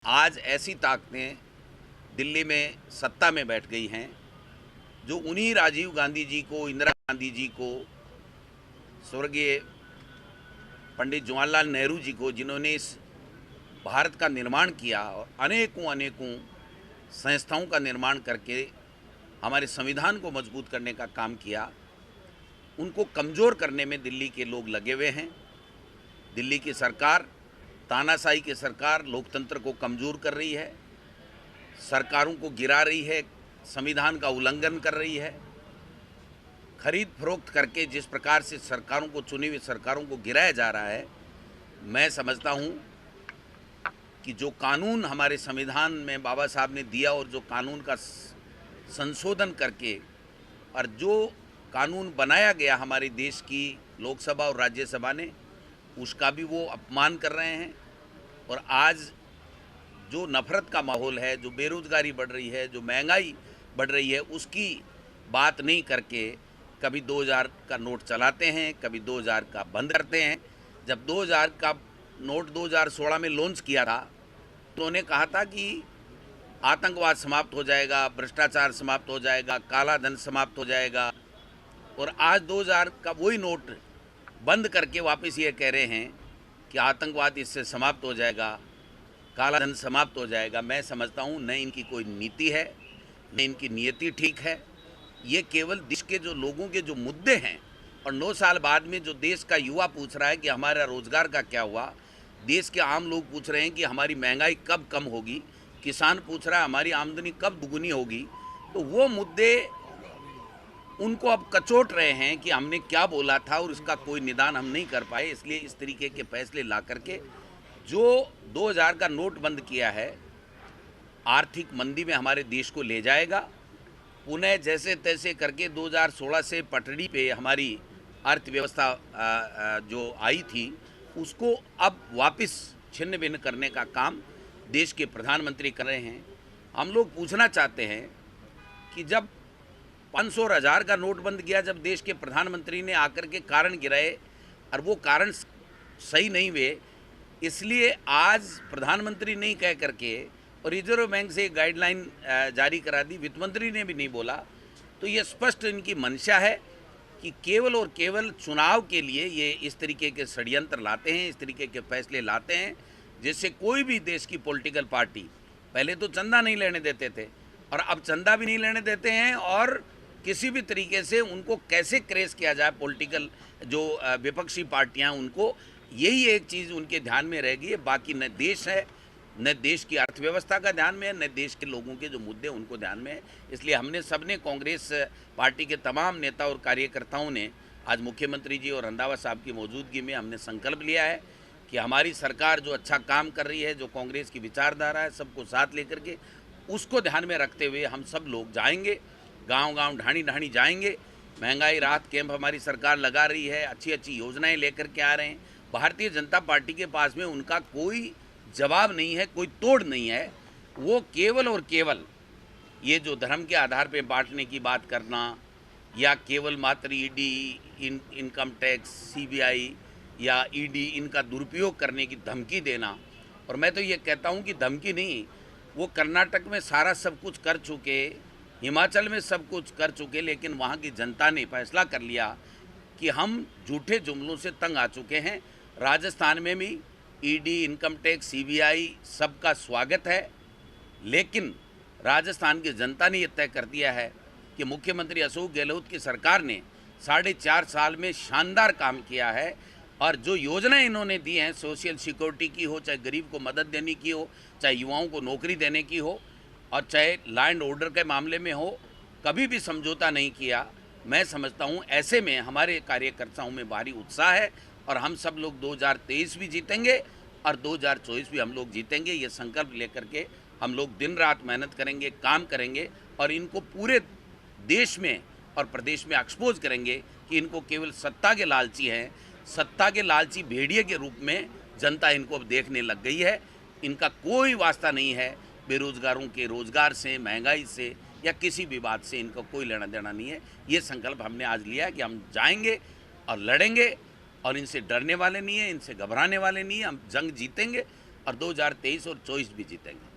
आज ऐसी ताकतें दिल्ली में सत्ता में बैठ गई हैं जो उन्हीं राजीव गांधी जी को, इंदिरा गांधी जी को, स्वर्गीय पंडित जवाहरलाल नेहरू जी को, जिन्होंने इस भारत का निर्माण किया और अनेकों अनेकों संस्थाओं का निर्माण करके हमारे संविधान को मजबूत करने का काम किया, उनको कमज़ोर करने में दिल्ली के लोग लगे हुए हैं। दिल्ली की सरकार, तानाशाही की सरकार, लोकतंत्र को कमज़ोर कर रही है, सरकारों को गिरा रही है, संविधान का उल्लंघन कर रही है। खरीद फरोख्त करके जिस प्रकार से सरकारों को, चुनी हुई सरकारों को गिराया जा रहा है, मैं समझता हूँ कि जो कानून हमारे संविधान में बाबा साहब ने दिया और जो कानून का संशोधन करके और जो कानून बनाया गया हमारे देश की लोकसभा और राज्यसभा ने, उसका भी वो अपमान कर रहे हैं। और आज जो नफ़रत का माहौल है, जो बेरोज़गारी बढ़ रही है, जो महंगाई बढ़ रही है, उसकी बात नहीं करके कभी 2000 का नोट चलाते हैं, कभी 2000 का बंद करते हैं। जब 2000 का नोट 2016 में लॉन्च किया था तो उन्होंने कहा था कि आतंकवाद समाप्त हो जाएगा, भ्रष्टाचार समाप्त हो जाएगा, काला धन समाप्त हो जाएगा। और आज 2000 का वही नोट बंद करके वापस ये कह रहे हैं कि आतंकवाद इससे समाप्त हो जाएगा, काला धन समाप्त हो जाएगा। मैं समझता हूँ न इनकी कोई नीति है, न इनकी नियति ठीक है। ये केवल देश के जो लोगों के जो मुद्दे हैं, और 9 साल बाद में जो देश का युवा पूछ रहा है कि हमारा रोज़गार का क्या हुआ, देश के आम लोग पूछ रहे हैं कि हमारी महंगाई कब कम होगी, किसान पूछ रहा है हमारी आमदनी कब दुगुनी होगी, तो वो मुद्दे उनको अब कचोट रहे हैं कि हमने क्या बोला था और उसका कोई निदान हम नहीं कर पाए। इसलिए इस तरीके के फैसले ला करके जो 2000 का नोट बंद किया है, आर्थिक मंदी में हमारे देश को ले जाएगा। पुनः जैसे तैसे करके 2016 से पटड़ी पे हमारी अर्थव्यवस्था जो आई थी, उसको अब वापस छिन्न भिन्न करने का काम देश के प्रधानमंत्री कर रहे हैं। हम लोग पूछना चाहते हैं कि जब 500 और 1000 का नोट बंद किया, जब देश के प्रधानमंत्री ने आकर के कारण गिराए और वो कारण सही नहीं हुए, इसलिए आज प्रधानमंत्री नहीं कह करके और रिजर्व बैंक से गाइडलाइन जारी करा दी, वित्त मंत्री ने भी नहीं बोला, तो ये स्पष्ट इनकी मंशा है कि केवल और केवल चुनाव के लिए ये इस तरीके के षड्यंत्र लाते हैं, इस तरीके के फैसले लाते हैं, जिससे कोई भी देश की पॉलिटिकल पार्टी, पहले तो चंदा नहीं लेने देते थे और अब चंदा भी नहीं लेने देते हैं, और किसी भी तरीके से उनको कैसे क्रेज किया जाए, पॉलिटिकल जो विपक्षी पार्टियां, उनको यही एक चीज़ उनके ध्यान में रहेगी। बाकी न देश है, न देश की अर्थव्यवस्था का ध्यान में है, न देश के लोगों के जो मुद्दे उनको ध्यान में है। इसलिए हमने सबने, कांग्रेस पार्टी के तमाम नेता और कार्यकर्ताओं ने आज मुख्यमंत्री जी और रंधावा साहब की मौजूदगी में हमने संकल्प लिया है कि हमारी सरकार जो अच्छा काम कर रही है, जो कांग्रेस की विचारधारा है, सबको साथ लेकर के उसको ध्यान में रखते हुए हम सब लोग जाएंगे, गांव-गांव, ढाणी-ढाणी जाएंगे। महंगाई राहत कैंप हमारी सरकार लगा रही है, अच्छी अच्छी योजनाएं लेकर के आ रहे हैं। भारतीय जनता पार्टी के पास में उनका कोई जवाब नहीं है, कोई तोड़ नहीं है। वो केवल और केवल ये जो धर्म के आधार पे बांटने की बात करना, या केवल मात्र ईडी, इनकम टैक्स, सीबीआई या ईडी, इनका दुरुपयोग करने की धमकी देना। और मैं तो ये कहता हूँ कि धमकी नहीं, वो कर्नाटक में सारा सब कुछ कर चुके, हिमाचल में सब कुछ कर चुके, लेकिन वहाँ की जनता ने फैसला कर लिया कि हम झूठे जुमलों से तंग आ चुके हैं। राजस्थान में भी ईडी, इनकम टैक्स, सीबीआई सबका स्वागत है, लेकिन राजस्थान की जनता ने यह तय कर दिया है कि मुख्यमंत्री अशोक गहलोत की सरकार ने 4.5 साल में शानदार काम किया है, और जो योजनाएं इन्होंने दी हैं, सोशल सिक्योरिटी की हो, चाहे गरीब को मदद देने की हो, चाहे युवाओं को नौकरी देने की हो, और चाहे लैंड ऑर्डर के मामले में हो, कभी भी समझौता नहीं किया। मैं समझता हूँ ऐसे में हमारे कार्यकर्ताओं में भारी उत्साह है, और हम सब लोग 2023 भी जीतेंगे और 2024 भी हम लोग जीतेंगे। ये संकल्प लेकर के हम लोग दिन रात मेहनत करेंगे, काम करेंगे, और इनको पूरे देश में और प्रदेश में एक्सपोज करेंगे कि इनको केवल सत्ता के लालची हैं, सत्ता के लालची भेड़िए के रूप में जनता इनको अब देखने लग गई है। इनका कोई वास्ता नहीं है बेरोजगारों के रोजगार से, महंगाई से, या किसी भी बात से इनका कोई लेना देना नहीं है। ये संकल्प हमने आज लिया है कि हम जाएंगे और लड़ेंगे, और इनसे डरने वाले नहीं है, इनसे घबराने वाले नहीं है। हम जंग जीतेंगे, और 2023 और 24 भी जीतेंगे।